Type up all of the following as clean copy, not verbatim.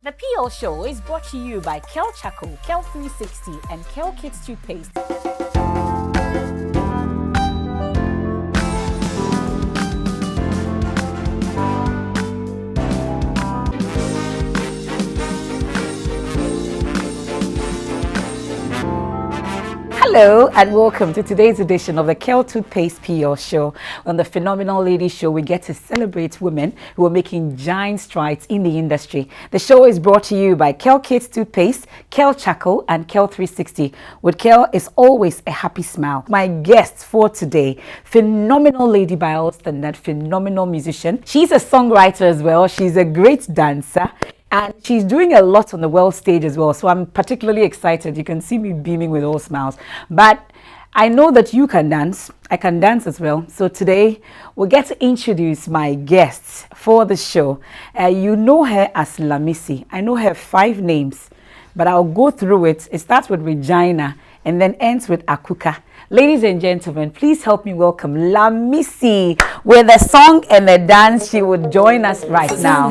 The PL Show is brought to you by Kel Chaco, Kel 360, and Kel Kids Toothpaste. Hello and welcome to today's edition of the Kel Toothpaste PL Show. On the Phenomenal Lady Show, we get to celebrate women who are making giant strides in the industry. The show is brought to you by Kel Kids Toothpaste, Kel Chaco, and Kel 360. With Kel is always a happy smile. My guest for today, phenomenal lady by all standards, phenomenal musician. She's a songwriter as well. She's a great dancer. And she's doing a lot on the world stage as well. So I'm particularly excited. You can see me beaming with all smiles. But I know that you can dance. I can dance as well. So today we'll get to introduce my guests for the show. You know her as Lamisi. I know her 5 names, but I'll go through it. It starts with Regina and then ends with Akuka. Ladies and gentlemen, please help me welcome Lamisi with the song and the dance. She would join us right now.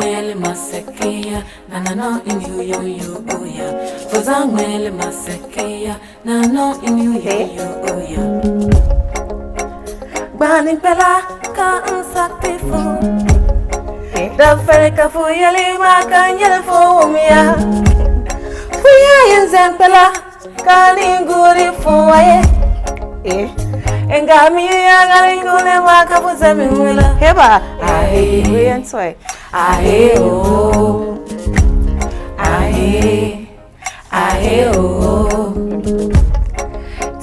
Engami yangalingule wakapuza miwela heba ahe wensoi ahe o ahe o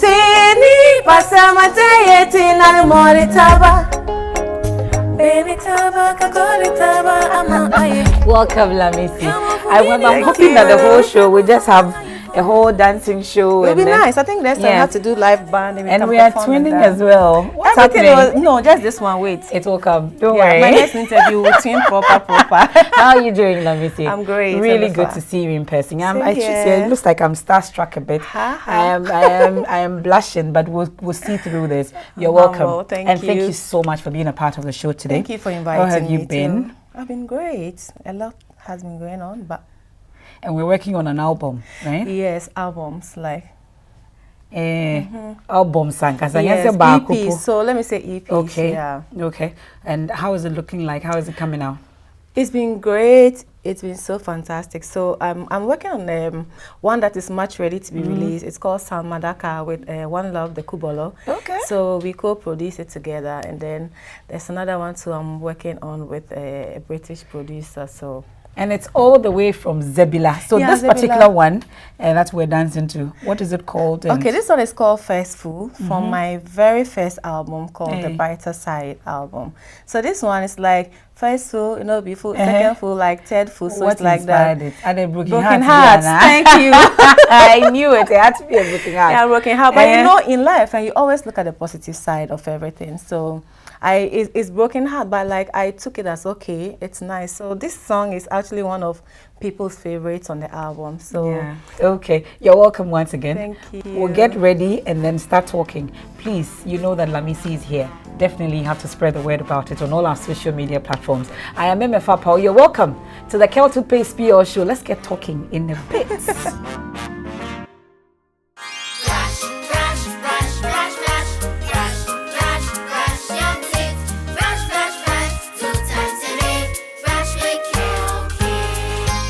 tini pasama tayeti na mori taba baby taba kakori taba ama aye. Welcome Lamisi. I'm hoping that the whole show will just have a whole dancing show. It'll be nice. I think next time we have to do live band and we are twinning as well. What's happening? No, just this one. Wait, it will come. Don't worry. My next interview will twin proper. How are you doing, Lamisi? I'm great. Really good to see you in person. I should say it looks like I'm starstruck a bit. I am blushing, but we'll see through this. You're welcome. Thank you. And thank you so much for being a part of the show today. Thank you for inviting me. How have you been? I've been great. A lot has been going on, but. And we're working on an album, right? Yes, albums like albums. Yes, EP. So let me say EP. Okay. Yeah. Okay. And how is it looking like? How is it coming out? It's been great. It's been so fantastic. So I'm working on one that is much ready to be released. It's called Salmadaka with One Love the Kubolo. Okay. So we co-produce it together, and then there's another one too I'm working on with a British producer. So. And it's all the way from Zebilla. So this particular one that we're dancing to, what is it called? Okay, this one is called First Fool from my very first album called The Brighter Side album. So this one is like first fool, you know, before second fool, like third fool. So what it's like that. Are they broken hearts? Thank you. I knew it. It had to be a broken heart. Yeah, broken heart. But you know, in life, and you always look at the positive side of everything. So it's broken heart, but like I took it as okay, it's nice. So this song is actually one of people's favorites on the album. So yeah. Okay, you're welcome once again. Thank you. We'll get ready and then start talking. Please, you know that Lamisi is here. Definitely have to spread the word about it on all our social media platforms. I am Emefa Apawu. You're welcome to the Kel Toothpaste PL Show. Let's get talking in a bit.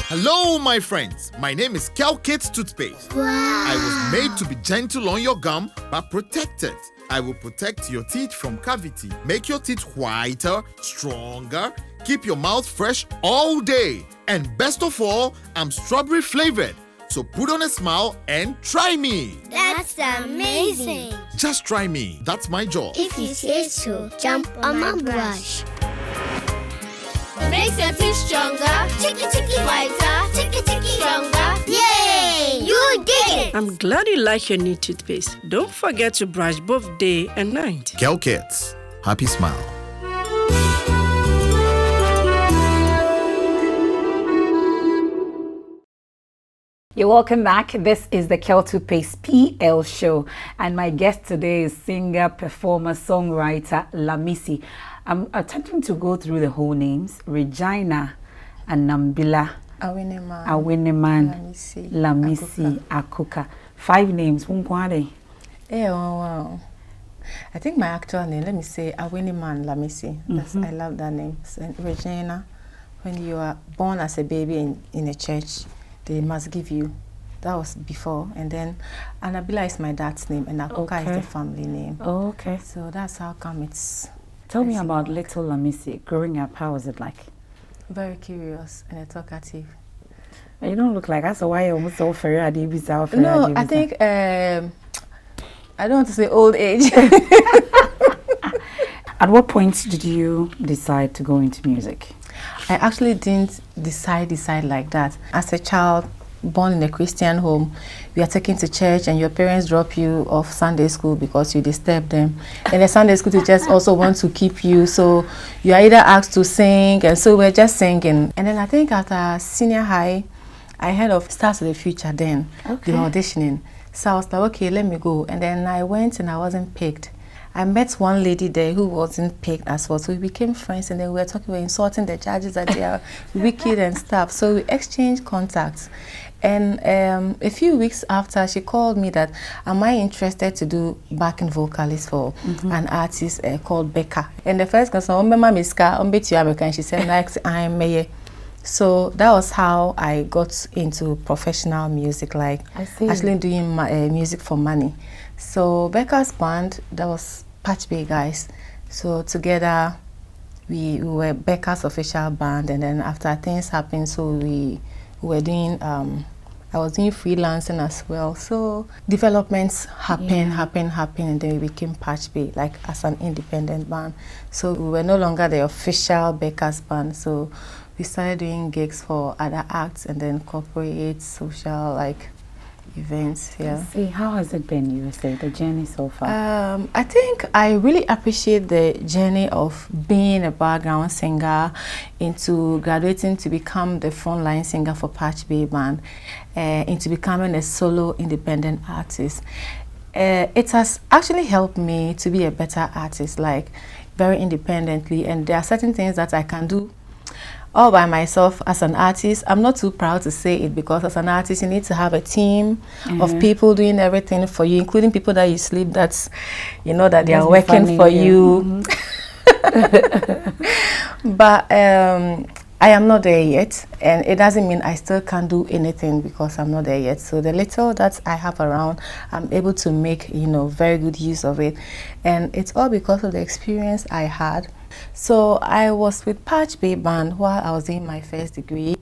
Hello, my friends. My name is Kel Kids Toothpaste. Wow. I was made to be gentle on your gum, but protected. I will protect your teeth from cavity, make your teeth whiter, stronger, keep your mouth fresh all day. And best of all, I'm strawberry flavored. So put on a smile and try me. That's amazing. Just try me. That's my job. If you say so, jump on my brush. Makes your teeth stronger, chicky whiter, chicky stronger. Yay! You did it! I'm glad you like your new toothpaste. Don't forget to brush both day and night. Kel Kids, happy smile. You're welcome back. This is the Kel Toothpaste PL Show, and my guest today is singer, performer, songwriter Lamisi. I'm attempting to go through the whole names: Regina and Zebilla. Awiniman, Lamisi Akuka. 5 names. Wow. I think my actual name, let me say Awiniman Lamisi. I love that name. Regina, when you are born as a baby in a church, they must give you. That was before. And then Anabila is my dad's name, and Akuka is the family name. Oh, okay. So that's how come it's... Tell me about little Lamisi. Growing up, how was it like? Very curious and talkative. You don't look like that's why you almost so fair. No, I think I don't want to say old age. At what point did you decide to go into music? I actually didn't decide like that. As a child born in a Christian home, you are taken to church and your parents drop you off Sunday school because you disturb them. And the Sunday school teachers also want to keep you, so you are either asked to sing, and so we're just singing. And then I think after senior high, I heard of Stars of the Future then, they were auditioning. So I was like, okay, let me go. And then I went and I wasn't picked. I met one lady there who wasn't picked as well. So we became friends, and then we were insulting the judges that they are wicked and stuff. So we exchanged contacts. And a few weeks after, she called me that, am I interested to do backing vocalist for an artist called Becca? And the first person, and she said, next, I'm Maye. So that was how I got into professional music, like actually doing music for money. So Becca's band, that was Patch Bay guys. So together we were Becca's official band, and then after things happened, so we were doing I was doing freelancing as well. So developments happen, and then we became Patch Bay, like as an independent band. So we were no longer the official Becca's band. So we started doing gigs for other acts and then corporate, social, like events. Yeah. See, how has it been, you would say, the journey so far? I think I really appreciate the journey of being a background singer into graduating to become the frontline singer for Patch Bay Band, into becoming a solo independent artist. It has actually helped me to be a better artist, like very independently, and there are certain things that I can do all by myself as an artist. I'm not too proud to say it, because as an artist you need to have a team of people doing everything for you, including people that you sleep, that's you know that they are working for you. But I am not there yet, and it doesn't mean I still can't do anything because I'm not there yet. So the little that I have around, I'm able to make very good use of it, and it's all because of the experience I had. So I was with Patch Bay Band while I was doing my first degree,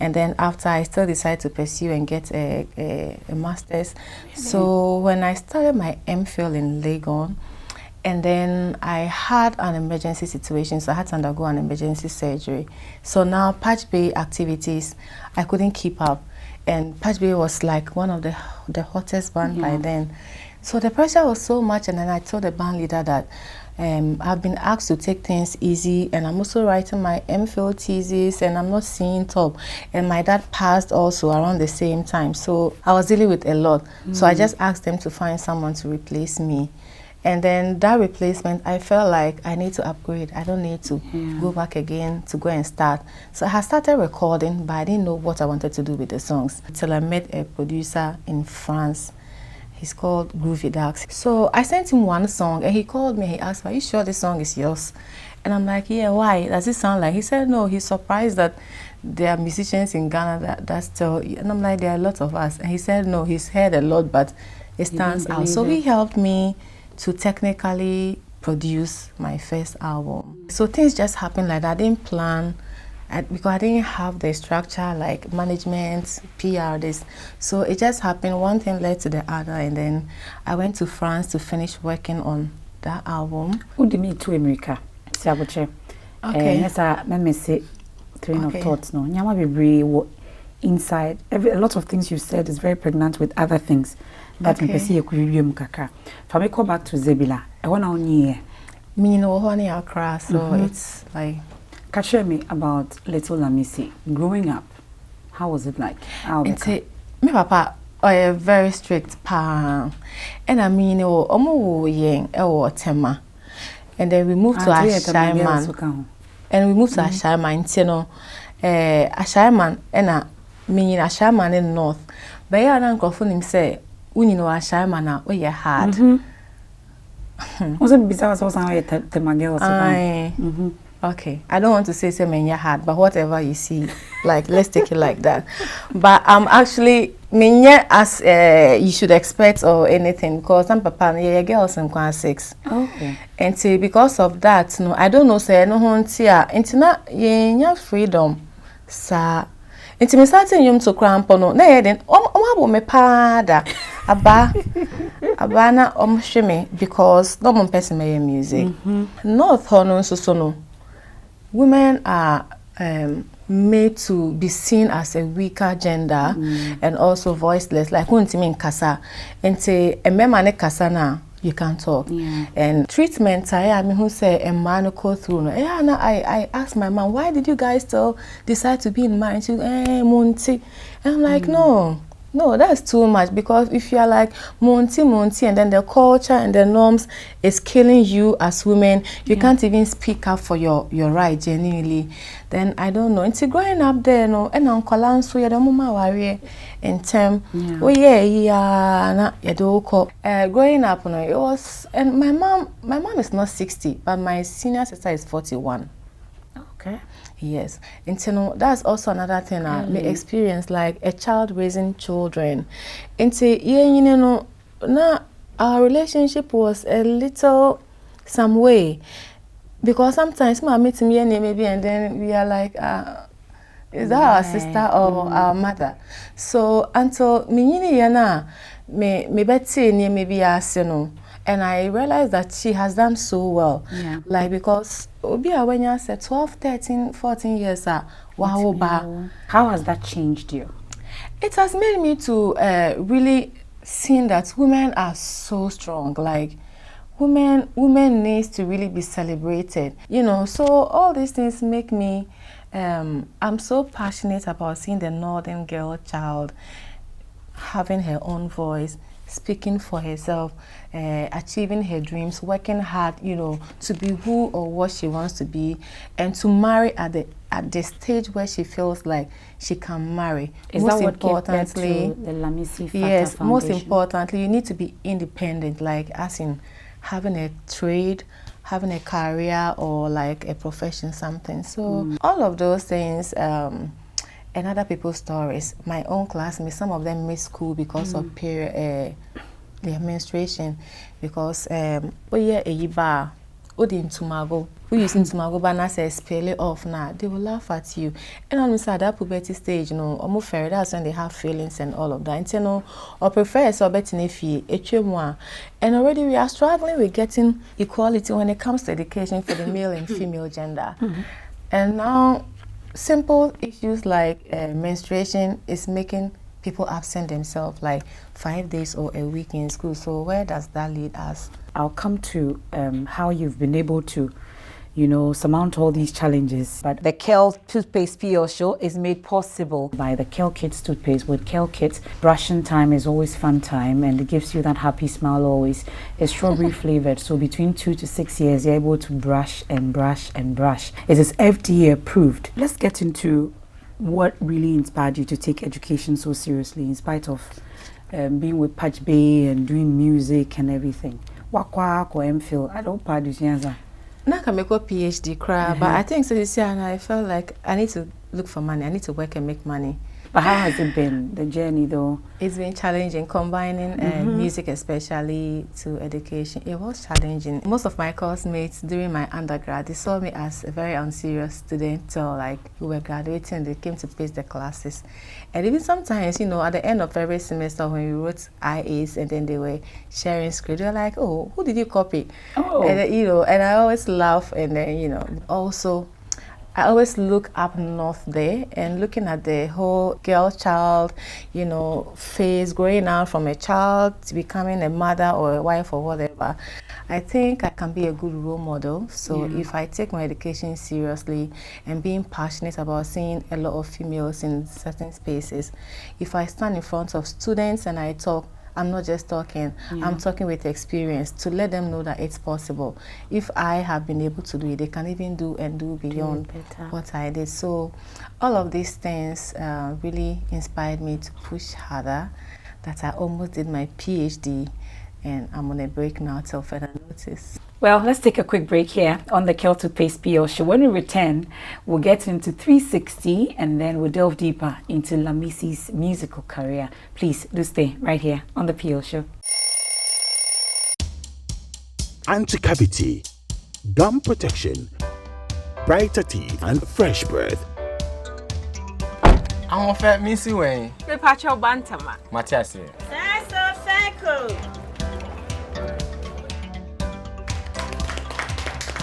and then after I still decided to pursue and get a master's. So when I started my MPhil in Legon, and then I had an emergency situation, so I had to undergo an emergency surgery. So now Patch Bay activities, I couldn't keep up, and Patch Bay was like one of the hottest band by then. So the pressure was so much, and then I told the band leader that I've been asked to take things easy, and I'm also writing my MPhil thesis, and I'm not seeing top. And my dad passed also around the same time, so I was dealing with a lot. So I just asked them to find someone to replace me. And then that replacement, I felt like I need to upgrade. I don't need to go back again to go and start. So I started recording, but I didn't know what I wanted to do with the songs until I met a producer in France. He's called Groovy Dax. So I sent him one song, and he called me. He asked me, "Are you sure this song is yours?" And I'm like, "Yeah, why? Does it sound like?" He said, "No, he's surprised that there are musicians in Ghana that still..." And I'm like, "There are a lot of us." And he said, "No, he's heard a lot, but it stands out." So he helped me to technically produce my first album. So things just happened like that. I didn't plan, because I didn't have the structure like management, PR, this. So it just happened, one thing led to the other, and then I went to France to finish working on that album. Who did me to America? Okay. Yes, let me say train of thoughts no. Nyama be inside a lot of things you said is very pregnant with other things. That me pesi ekuriwiem kakra. Fa me go back to Zebilla. I want on year. Me no honey Accra, so it's like catch me about little Lamisi growing up. How was it like? Me papa very strict pa. And I mean omo yen tema. And then we moved to Ashaiman. And we moved to Ashaiman, Ashaiman and meaning a shaman in North. But yeah, and uncle him say, when you know a shaman now, where you hard. Also, besides, also, the magel. Okay, I don't want to say something you hard, but whatever you see, like let's take it like that. But I'm actually minya as you should expect or anything because I'm papa yeah girls in class 6. Okay. And see because of that, no, I don't know say no huntia. Intina yeah freedom, sa. Inti me starting yum to cramp no. Na yeah then abo me pada aba na sheme because no one person make music. North hono so no. Women are made to be seen as a weaker gender and also voiceless. Like when you mean kasa, and say a man kasa na you can't talk. And treatment, I mean who say a man go through. No, I asked my mom, why did you guys still decide to be in marriage? Monty, and I'm like, no, that's too much because if you are like Monty, and then the culture and the norms is killing you as women, you can't even speak up for your right genuinely. Then I don't know. It's growing up there, no, and Uncle Lanso, you don't worry in term. Oh yeah, growing up, no, it was, and my mom is not 60, but my senior sister is 41. Okay. Yes, and so no, that's also another thing I may experience, like a child raising children. And say, now our relationship was a little some way because sometimes my meet me maybe and then we are like, is that our sister or our mother? So until me betty maybe no. And I realized that she has done so well. Like because when you said 12, 13, 14 years wow. How has that changed you? It has made me to really see that women are so strong. Like women needs to really be celebrated. So all these things make me I'm so passionate about seeing the northern girl child having her own voice, speaking for herself, achieving her dreams, working hard, to be who or what she wants to be, and to marry at the stage where she feels like she can marry. Is most that what importantly, gave birth to the Lamisi Akuka yes, Foundation? most importantly, you need to be independent, like as in having a trade, having a career, or like a profession, something. So all of those things. And other people's stories. My own classmates, some of them missed school because of their menstruation. Because we using Tumago, but now say spell it off now. They will laugh at you. And on inside that puberty stage, almost fair. That's when they have feelings and all of that. And or prefer so better and already we are struggling with getting equality when it comes to education for the male and female gender. And now simple issues like menstruation is making people absent themselves like 5 days or a week in school. So where does that lead us? I'll come to how you've been able to, surmount all these challenges. But the Kel Toothpaste PL show is made possible by the Kel Kids toothpaste. With Kel Kids, brushing time is always fun time and it gives you that happy smile always. It's strawberry flavored, so between 2 to 6 years, you're able to brush and brush and brush. It is FDA approved. Let's get into what really inspired you to take education so seriously in spite of being with Patch Bay and doing music and everything. Wakwa or MPhil, I don't produce answer. Now I can make a PhD cry, but I think so this year and I felt like I need to look for money. I need to work and make money. But how has it been, the journey though? It's been challenging, combining music especially to education. It was challenging. Most of my classmates during my undergrad, they saw me as a very unserious student till like we were graduating, they came to pace the classes. And even sometimes, at the end of every semester when we wrote IAs and then they were sharing script, they were like, oh, who did you copy? Oh. And and I always laugh and then, also I always look up north there and looking at the whole girl child, phase growing out from a child to becoming a mother or a wife or whatever. I think I can be a good role model. So if I take my education seriously and being passionate about seeing a lot of females in certain spaces, if I stand in front of students and I talk, I'm not just talking. I'm talking with experience to let them know that it's possible. If I have been able to do it, they can even do and do beyond what I did. So all of these things really inspired me to push harder, that I almost did my PhD, and I'm on a break now till further notice. Well, let's take a quick break here on the Kel Toothpaste PL show. When we return, we'll get into 360 and then we'll delve deeper into Lamisi's musical career. Please do stay right here on the PL show. Anti-cavity, gum protection, brighter teeth, and fresh breath. I want fat Missy Wayne. Me pacho bantama. Matias.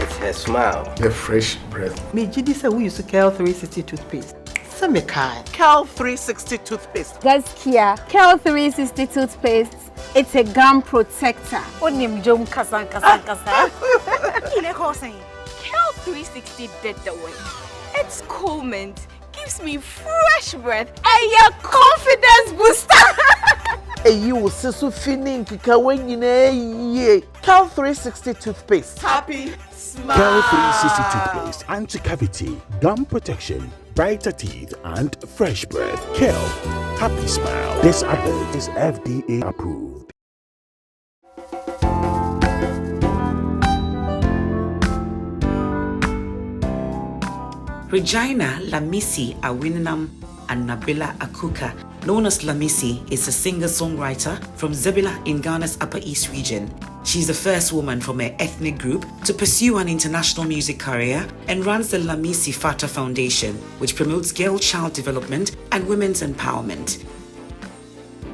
It's her smile. The fresh breath. Me Gidi say we use Kel 360 toothpaste. Some me kind. Kel 360 toothpaste. Gaskia. Kel 360 toothpaste. It's a gum protector. Onim jom kasan. Kile ko saying. Kel 360 did the way. It's cool mint. Gives me fresh breath and your confidence booster. Hey, you will see so feeling when you know Kel 360 toothpaste. Happy smile. Kel 360 toothpaste, anti-cavity, gum protection, brighter teeth, and fresh breath. Kel, happy smile. This advert is FDA approved. Regina Lamisi Awinam and Zebilla Akuka, known as Lamisi, is a singer-songwriter from Zebilla in Ghana's Upper East region. She's the first woman from her ethnic group to pursue an international music career and runs the Lamisi Fata Foundation, which promotes girl-child development and women's empowerment.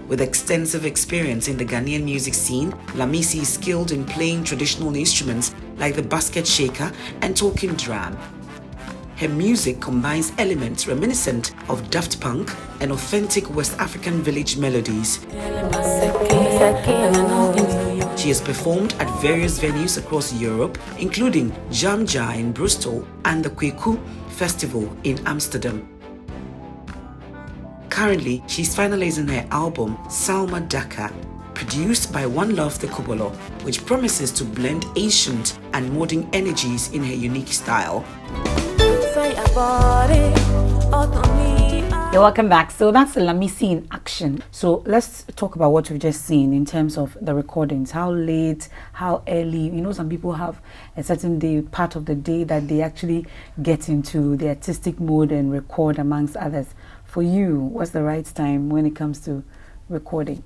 With extensive experience in the Ghanaian music scene, Lamisi is skilled in playing traditional instruments like the basket shaker and talking drum. Her music combines elements reminiscent of Daft Punk and authentic West African village melodies. She has performed at various venues across Europe, including Jamja in Bristol and the Kweku Festival in Amsterdam. Currently, she's finalizing her album Salma Daka, produced by One Love the Kubolo, which promises to blend ancient and modern energies in her unique style. You're welcome back. So that's Lamisi in action. So let's talk about what we've just seen in terms of the recordings. How late, how early. You know, some people have a certain day, part of the day that they actually get into the artistic mode and record amongst others. For you, what's the right time when it comes to recording?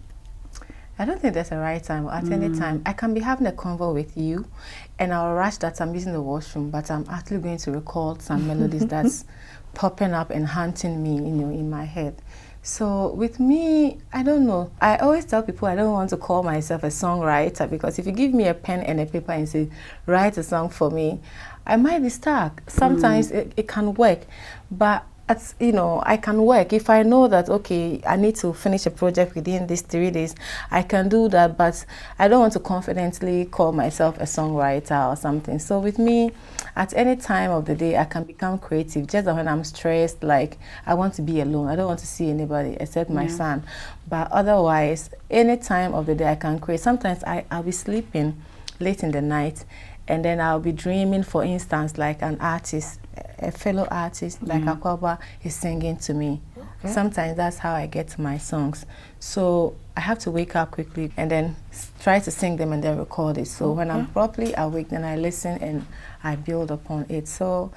I don't think there's a right time. At any time, I can be having a convo with you, and I'll rush that I'm using the washroom, but I'm actually going to record some melodies that's popping up and haunting me, in my head. So with me, I don't know. I always tell people I don't want to call myself a songwriter, because if you give me a pen and a paper and say, write a song for me, I might be stuck. Sometimes it can work, but I can work. If I know that, okay, I need to finish a project within these 3 days, I can do that, but I don't want to confidently call myself a songwriter or something. So with me, at any time of the day, I can become creative. Just when I'm stressed, like I want to be alone. I don't want to see anybody except my son. But otherwise, any time of the day, I can create. Sometimes I'll be sleeping late in the night, and then I'll be dreaming, for instance, like an artist, a fellow artist like Apawu is singing to me. Okay. Sometimes that's how I get to my songs. So I have to wake up quickly and then try to sing them and then record it. So when I'm properly awake, then I listen and I build upon it. So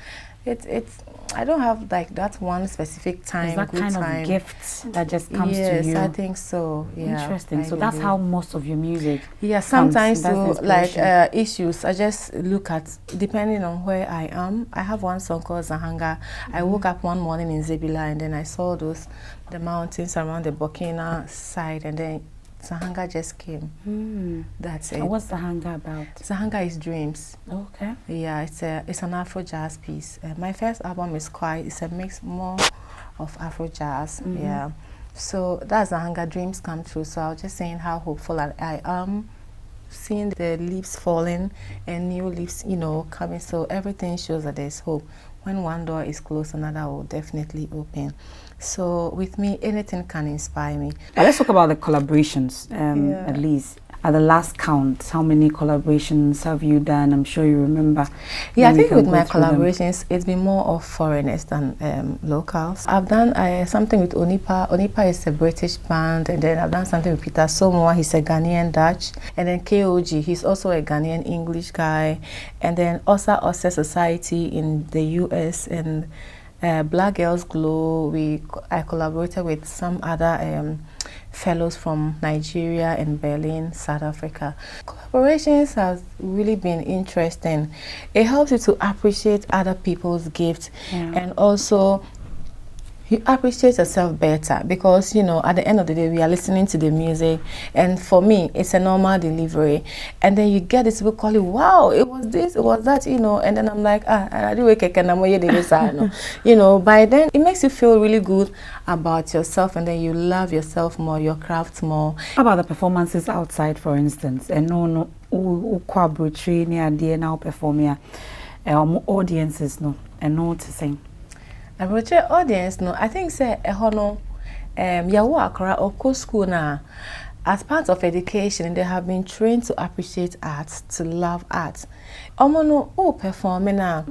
it's I don't have like that one specific time. Is that kind of gift that just comes to you? Yes, I think so. Yeah. Interesting. So that's how most of your music. Yeah, sometimes to like issues, I just look at, depending on where I am. I have one song called Zahanga. I woke up one morning in Zebilla and then I saw the mountains around the Burkina side, and then Zahanga just came. That's it. And what's Zahanga about? Zahanga is dreams. Okay. Yeah, it's an Afro jazz piece. My first album is it's a mix more of Afro jazz. Yeah. So that's Zahanga, dreams come true. So I was just saying how hopeful I am, seeing the leaves falling and new leaves, coming. So everything shows that there's hope when one door is closed, another will definitely open. So with me, anything can inspire me. Let's talk about the collaborations, at least. At the last count, how many collaborations have you done? I'm sure you remember. Yeah, I think with my collaborations, it's been more of foreigners than locals. I've done something with Onipa. Onipa is a British band, and then I've done something with Peter Somoa. He's a Ghanaian Dutch, and then KOG. He's also a Ghanaian English guy, and then Osa Society in the US and Black Girls Glow. I collaborated with some other fellows from Nigeria and Berlin, South Africa. Collaborations has really been interesting. It helps you to appreciate other people's gifts, and also you appreciate yourself better, because at the end of the day we are listening to the music, and for me it's a normal delivery, and then you get this people call you, wow, it was this, it was that, and then I'm like, I do by then it makes you feel really good about yourself, and then you love yourself more, your craft more. How about the performances outside, for instance? And no now performing audiences and no to sing. Abroche audience I think say ehono yawo akra oko school na, as part of education they have been trained to appreciate art, to love art. Omo no performing na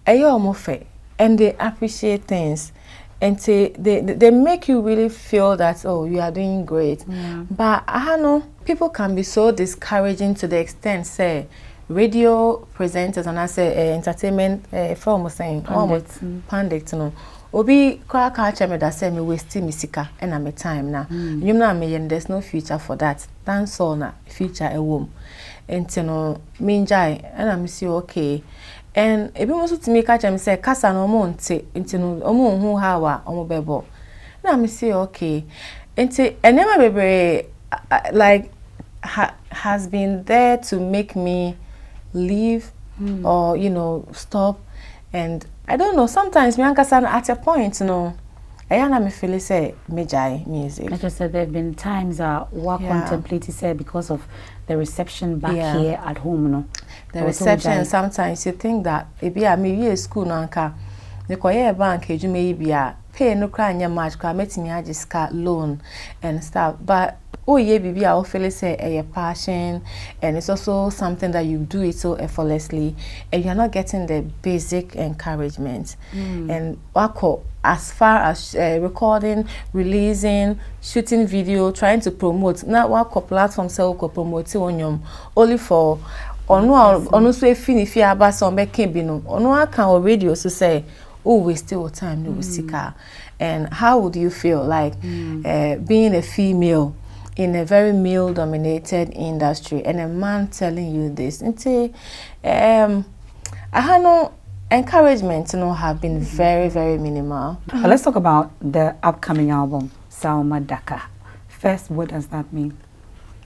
eyo omo fe, and they appreciate things, and they make you really feel that, oh, you are doing great. But I know people can be so discouraging to the extent say radio presenters and I say entertainment from saying pundits obi kwa catch me that say me waste misika and I'm a time now. You know me, there's no future for that. Dance on na future a womb. And minjai and I'm say okay. And ebi mo so timi catch me say kasa no mo nte omo hu hawa omo bebo. And I'm say okay. And never bebre like has been there to make me leave or stop. And I don't know, sometimes me at a point I me feel say mejai music. Like I said, there have been times what contemplated said because of the reception back here at home the reception, sometimes you think that maybe a school nanka the bank pay no cry much me loan and stuff, but baby, I feel say a passion, and it's also something that you do it so effortlessly, and you're not getting the basic encouragement. And as far as recording, releasing, shooting video, trying to promote, not what platform sell promote only for so if you about some making bino on radio to say, oh, we still time no seeker. And how would you feel like being a female in a very male-dominated industry, and a man telling you this? I have no encouragement have been very, very minimal. Let's talk about the upcoming album, Salma Daka. First, what does that mean?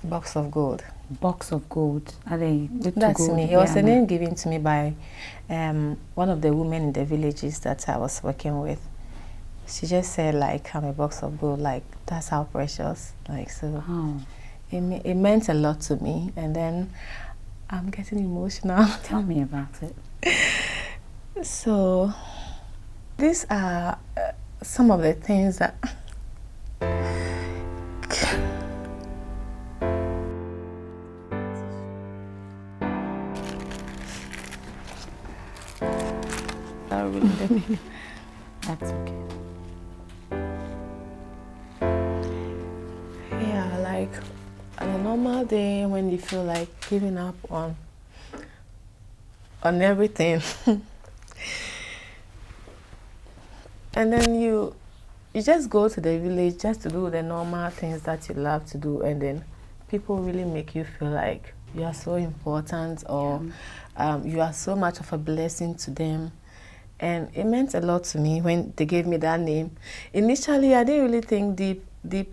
Box of Gold. Box of Gold. Are they? That's me. It was a name given to me by one of the women in the villages that I was working with. She just said, like, I'm a box of gold. Like, that's how precious. Like, so it meant a lot to me. And then I'm getting emotional. Tell me about it. So these are some of the things that That's okay. Yeah, like on a normal day when you feel like giving up on everything, and then you just go to the village just to do the normal things that you love to do, and then people really make you feel like you are so important, or you are so much of a blessing to them. And it meant a lot to me when they gave me that name. Initially, I didn't really think deep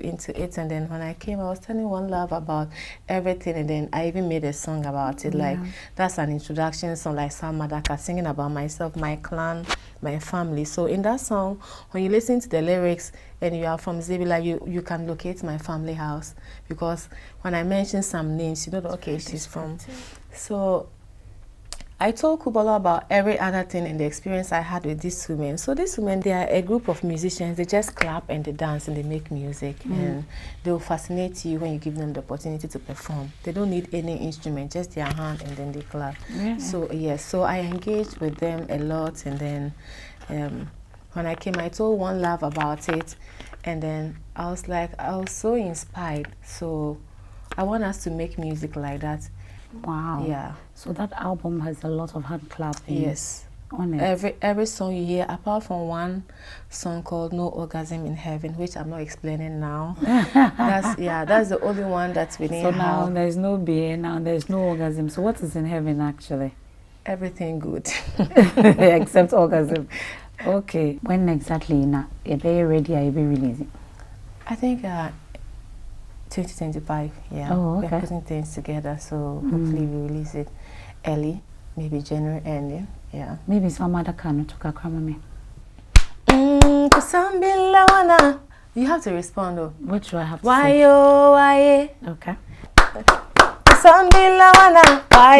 into it, and then when I came, I was telling One Love about everything, and then I even made a song about it. Like, that's an introduction song, like Salma Daka, singing about myself, my clan, my family. So in that song, when you listen to the lyrics and you are from Zebilla, you can locate my family house, because when I mention some names, you know, okay, she's from. So I told Kubolo about every other thing and the experience I had with these women. So these women, they are a group of musicians. They just clap and they dance and they make music. And they will fascinate you when you give them the opportunity to perform. They don't need any instrument, just their hand and then they clap. Yeah. So yes, so I engaged with them a lot. And then when I came, I told One Love about it. And then I was like, I was so inspired. So I want us to make music like that. Wow. Yeah. So that album has a lot of hand clapping. Yes. On it. Every song you hear, apart from one song called No Orgasm in Heaven, which I'm not explaining now. that's the only one that's within. So now there's no beer, now there's no orgasm. So what is in heaven actually? Everything good. Except orgasm. Okay. When exactly now? Are they ready? Are you releasing? I think 2025, yeah. Oh, okay. We're putting things together, so hopefully we release it early, maybe January ending, yeah. Maybe some other kind of me. Kusambila. You have to respond though. What do I have to say? Why? Okay. Kusambila wana. Why?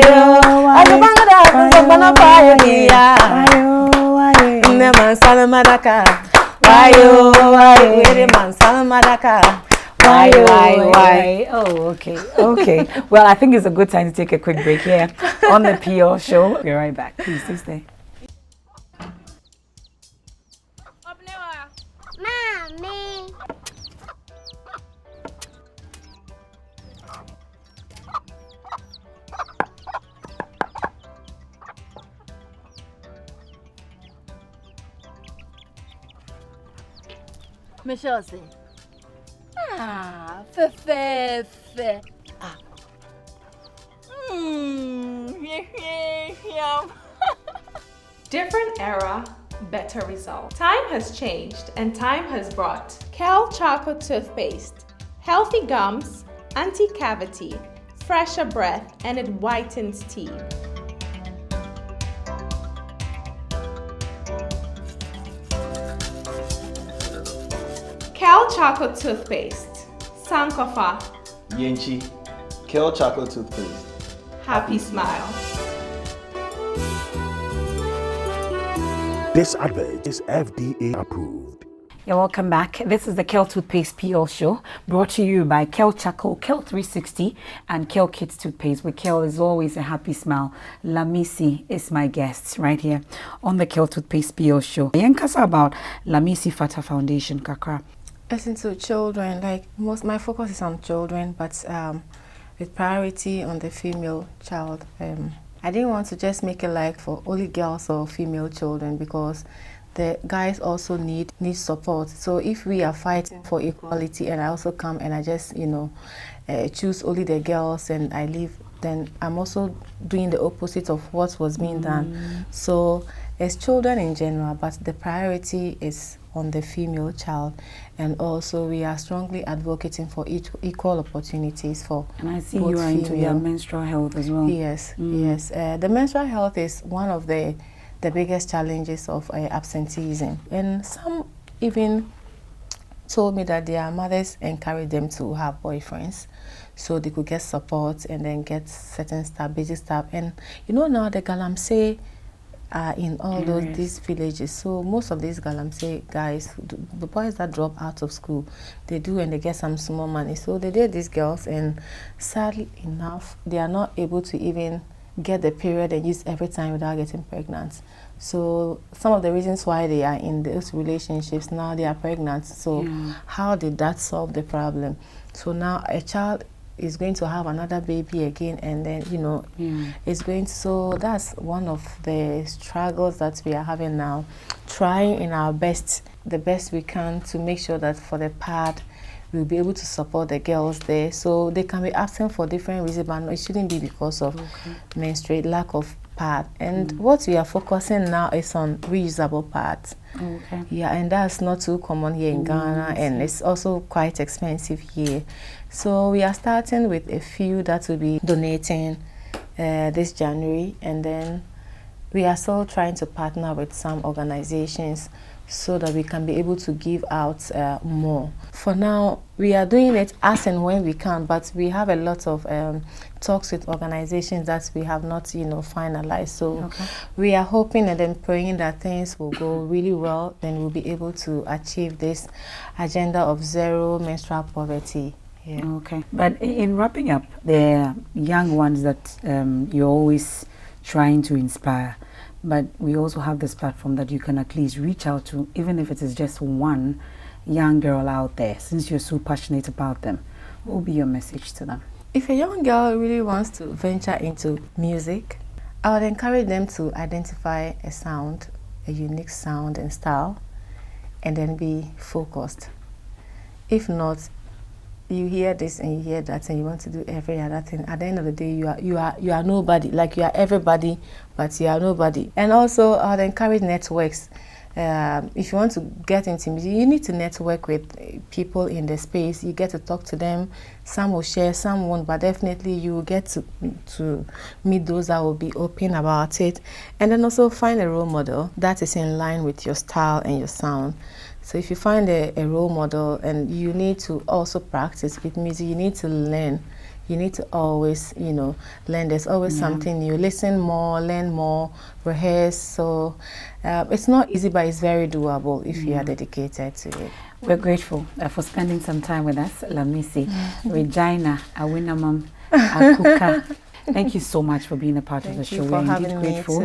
Why? Oh, okay. Okay. Well, I think it's a good time to take a quick break here on the PR show. We'll be right back. Please stay. Mommy. Michelle say. Fe. Different era, better result. Time has changed and time has brought Kel Charcoal Toothpaste. Healthy gums, anti-cavity, fresher breath, and it whitens teeth. Kel Chocolate Toothpaste. Sankofa. Yenchi. Kel Chocolate Toothpaste. Happy smile. This advert is FDA approved. You're welcome back. This is the Kel Toothpaste PL show, brought to you by Kel Charcoal, Kel 360, and Kel Kids Toothpaste. With Kel is always a happy smile. Lamisi is my guest right here on the Kel Toothpaste PL show. Yenkasa about Lamisi Fata Foundation, Kakra. Listen to children, like my focus is on children, but with priority on the female child. I didn't want to just make it like for only girls or female children, because the guys also need support. So if we are fighting for equality and I also come and I just, choose only the girls and I leave, then I'm also doing the opposite of what was being done. So it's children in general, but the priority is on the female child. And also we are strongly advocating for equal opportunities for And I see you are into your menstrual health as well. Yes, yes. The menstrual health is one of the biggest challenges of absenteeism. And some even told me that their mothers encourage them to have boyfriends so they could get support and then get certain stuff, basic stuff. And now the galamsey are in all these villages. So most of these galamsey guys, the boys that drop out of school, they do and they get some small money. So they date these girls, and sadly enough, they are not able to even get the period they use every time without getting pregnant. So some of the reasons why they are in those relationships, now they are pregnant. So how did that solve the problem? So now a child is going to have another baby again, and then it's going to, so that's one of the struggles that we are having now, trying in our best, the best we can, to make sure that for the pad we'll be able to support the girls there. So they can be absent for different reasons, but it shouldn't be because of menstruate, lack of pad. And what we are focusing now is on reusable pads. Yeah, and that's not too common here in Ghana, and it's also quite expensive here. So we are starting with a few that will be donating this January, and then we are still trying to partner with some organizations so that we can be able to give out more. For now, we are doing it as and when we can, but we have a lot of talks with organizations that we have not, finalized. So we are hoping and then praying that things will go really well, then we'll be able to achieve this agenda of zero menstrual poverty. Yeah. Okay. But in wrapping up, the young ones that you're always trying to inspire, but we also have this platform that you can at least reach out to, even if it is just one young girl out there, since you're so passionate about them. What will be your message to them? If a young girl really wants to venture into music, I would encourage them to identify a sound, a unique sound and style, and then be focused. If not, you hear this and you hear that and you want to do every other thing. At the end of the day, you are nobody. Like, you are everybody, but you are nobody. And also, I'd encourage networks. If you want to get into music, you need to network with people in the space. You get to talk to them. Some will share, some won't, but definitely you will get to meet those that will be open about it. And then also find a role model that is in line with your style and your sound. So if you find a role model, and you need to also practice with music, you need to learn. You need to always, learn. There's always something new. Listen more, learn more, rehearse. So it's not easy, but it's very doable if you are dedicated to it. We're grateful for spending some time with us, Lamisi, Regina, Awinamam, Akuka. Thank you so much for being a part of the show. We're indeed grateful.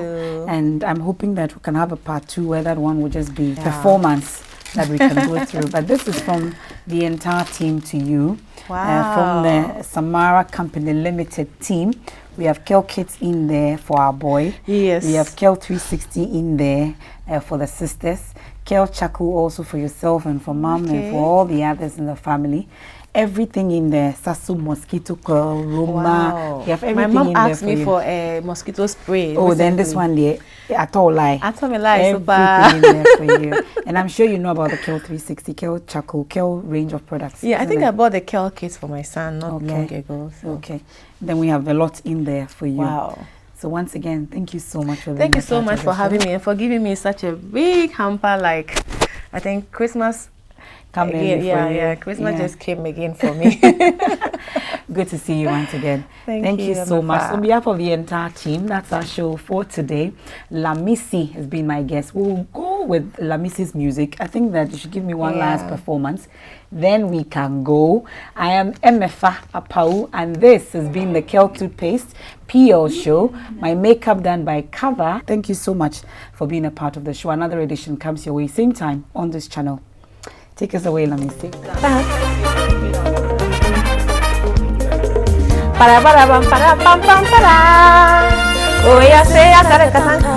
And I'm hoping that we can have a part 2 where that one will just be performance that we can go through. But this is from the entire team to you. Wow. From the Samara Company Limited team. We have Kel Kits in there for our boy. Yes. We have Kel 360 in there for the sisters. Kel Chaku also for yourself and for mom and for all the others in the family. Everything in there. Sasu mosquito coil, Roma. Wow. You have everything. My mom in asked there me for a mosquito spray. Oh, then this one there. At all lie. Everything in there for you. And I'm sure you know about the Kel 360, Kel Chaku, Kel range of products. Yeah, I think I bought the Kel kit for my son not long ago. So. Okay. Then we have a lot in there for you. Wow. So once again, thank you so much for being Thank you so much for having me and for giving me such a big hamper. Like, I think Christmas again, Christmas just came again for me. Good to see you once again. Thank you so much. On behalf of the entire team, that's our show for today. Lamisi has been my guest. We'll go with Lamisi's music. I think that you should give me one last performance. Then we can go. I am Emefa Apawu, and this has been the Kel Toothpaste PL show. My makeup done by Cover. Thank you so much for being a part of the show. Another edition comes your way, same time on this channel. Take us away, Lamisi. Para para pam para pam pam para. Oh ya sé ya cara casanga.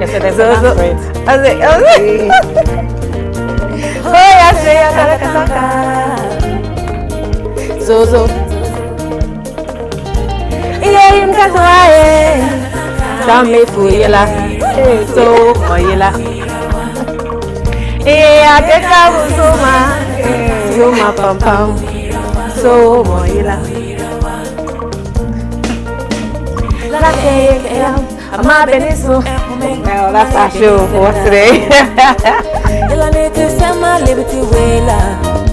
Ya se te fue. Oh ya sé ya cara casanga. Zozo. Iya im kaswae. Dame fuyela. So moyela. Iya keka busuma. Yuma pam pam. So moyela. La que ama beniso. Well, that's our show for today. Ela ne te sama liberty wela.